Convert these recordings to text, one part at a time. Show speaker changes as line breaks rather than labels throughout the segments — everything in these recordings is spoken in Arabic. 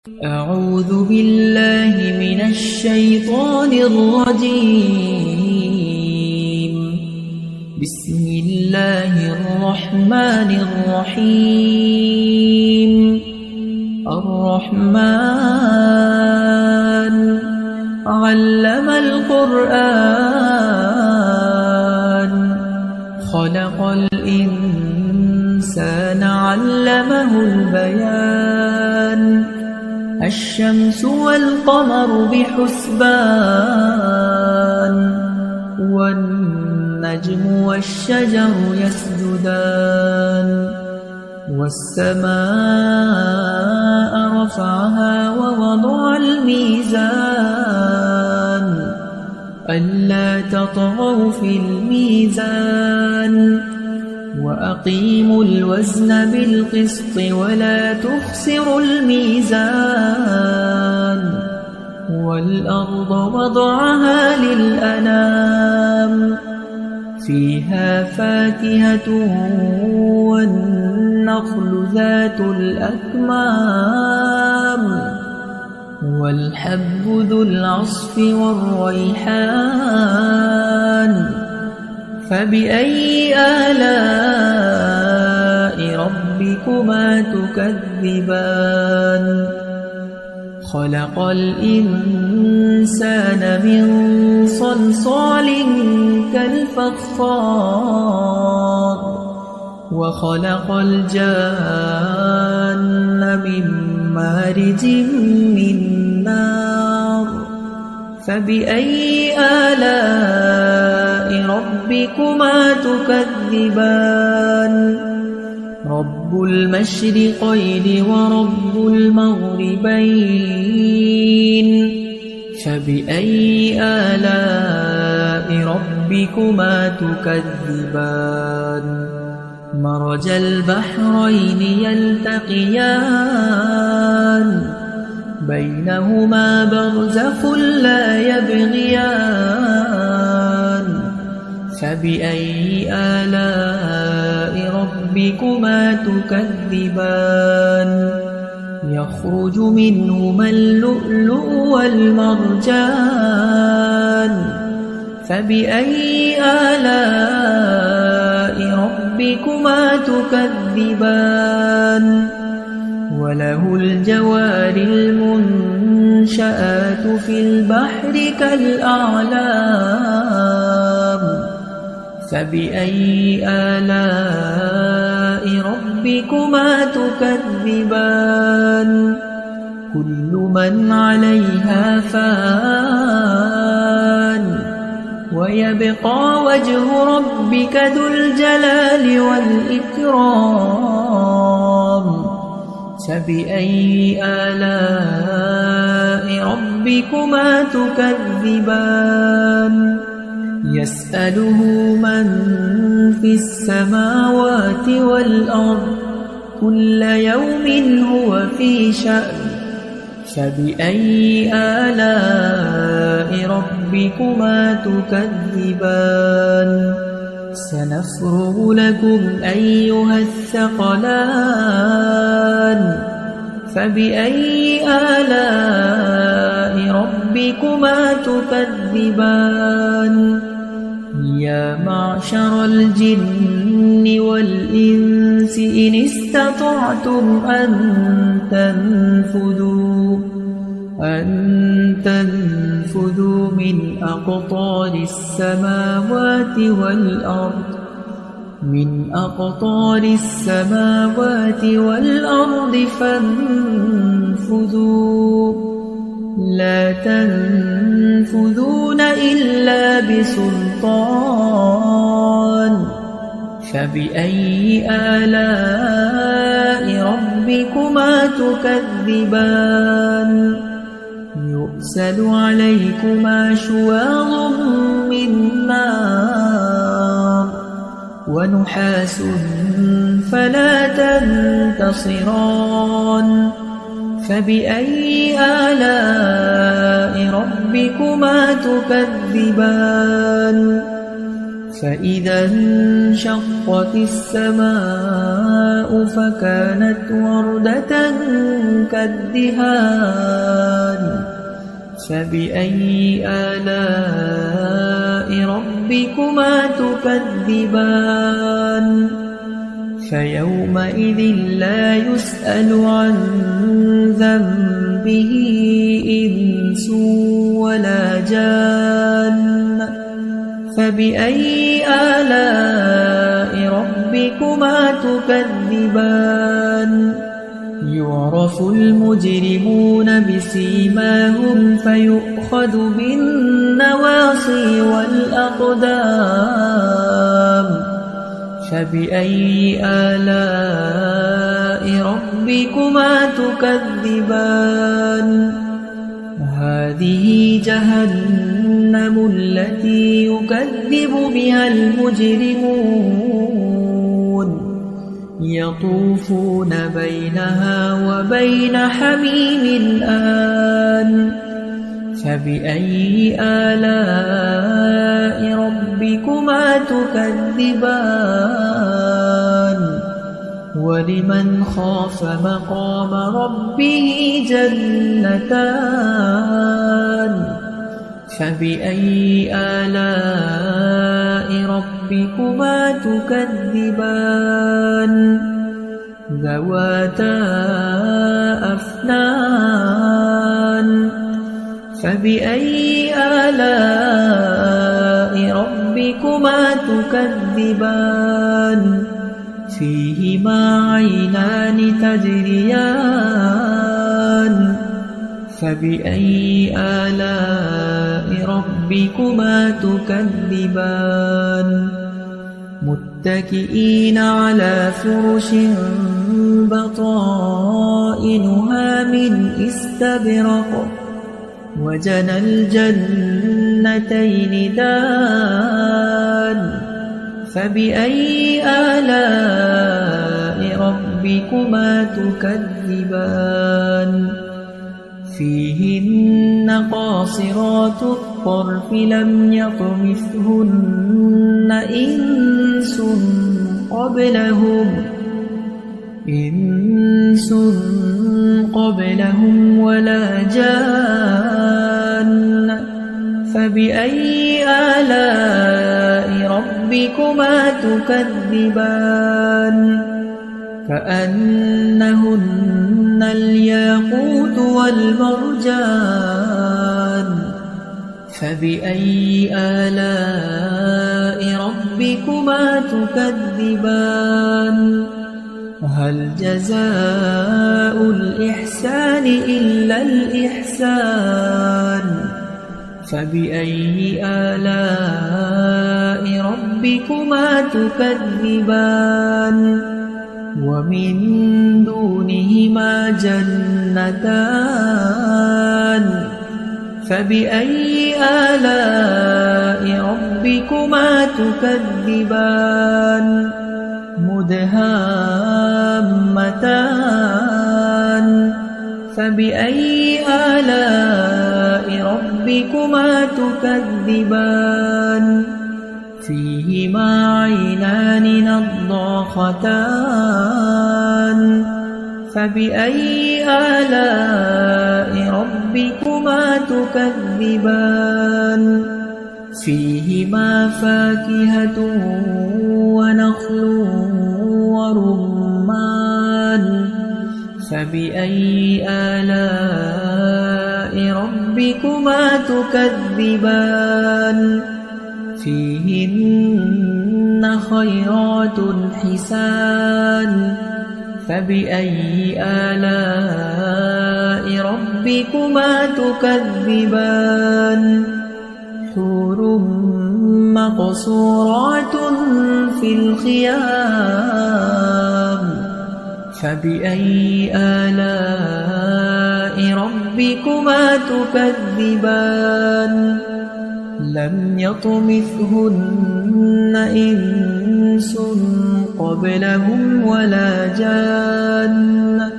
أعوذ بالله من الشيطان الرجيم. بسم الله الرحمن الرحيم. الرحمن علم القرآن خلق الإنسان علمه البيان الشمس والقمر بحسبان والنجم والشجر يسجدان والسماء رفعها ووضع الميزان ألا تطغوا في الميزان وأقيموا الوزن بالقسط ولا تخسروا الميزان والأرض وضعها للأنام فيها فاكهة والنخل ذات الأكمام والحب ذو العصف والريحان فبأي آلاء ربكما تكذبان خلق الإنسان من صلصال كالفخار وخلق الجان من مارج من نار فبأي آلاء ربكما تكذبان رب المشرقين ورب المغربين فبأي آلاء ربكما تكذبان مرج البحرين يلتقيان بينهما برزخ لا يبغيان فبأي آلاء ربكما تكذبان يخرج منهما اللؤلؤ والمرجان فبأي آلاء ربكما تكذبان وله الجوار المنشآت في البحر كالأعلام فبأي آلاء ربكما تكذبان كل من عليها فان ويبقى وجه ربك ذو الجلال والإكرام فبأي آلاء ربكما تكذبان يسأله من في السماوات والأرض كل يوم هو في شأن فبأي آلاء ربكما تكذبان سنفرغ لكم أيها الثقلان فبأي آلاء ربكما تكذبان يا معشر الجن والإنس إن استطعتم أن تنفذوا من أقطار السماوات والأرض فانفذوا لا تنفذون إلا بسلطان فبأي آلاء ربكما تكذبان يرسل عليكما شواظ من نار ونحاس فلا تنتصران فبأي آلاء ربكما تكذبان فإذا انشقت السماء فكانت وردة كالدهان فبأي آلاء ربكما تكذبان فيومئذ لا يسأل عن ذنبه إنس ولا جان فبأي آلاء ربكما تكذبان يعرف المجرمون بسيماهم فيؤخذ بالنواصي والأقدام فبأي آلاء ربكما تكذبان هذه جهنم التي يكذب بها المجرمون يطوفون بينها وبين حميم آن فبأي آلاء ربكما تكذبان ولمن خاف مقام ربه جنتان فبأي آلاء ربكما تكذبان ذواتا أفنان فبأي آلاء ربكما تكذبان فيهما عينان تجريان فبأي آلاء ربكما تكذبان متكئين على فرش بطائنها من استبرق وجنى الجنتين دان فبأي آلاء ربكما تكذبان فيهن قاصرات الطرف لم يطمثهن إنس قبلهم ولا جان فبأي آلاء ربكما تكذبان كأنهن الياقوت والمرجان فبأي آلاء ربكما تكذبان هل جزاء الإحسان إلا الإحسان فبأي آلاء ربكما تكذبان ومن دونهما جنتان فبأي آلاء ربكما تكذبان مدهامتان فبأي آلاء ربكما تكذبان فيهما عينان نضاختان فبأي آلاء ربكما تكذبان فيهما فاكهة ونخل ورمان فبأي آلاء ربكما تكذبان فيهن خيرات حسان فبأي آلاء ربكما تكذبان حور مقصورات في الخيام فبأي آلاء ربكما تكذبان لم يطمثهن إنس قبلهم ولا جان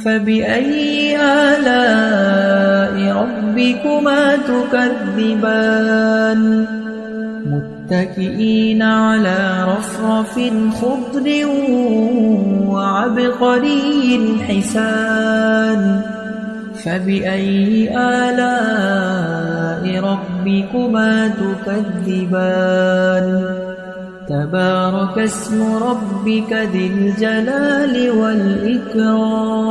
فبأي آلاء ربكما تكذبان متكئين على رفرف خضر وعبقري حسان فبأي آلاء ربكما تكذبان تبارك اسم ربك ذي الجلال والإكرام.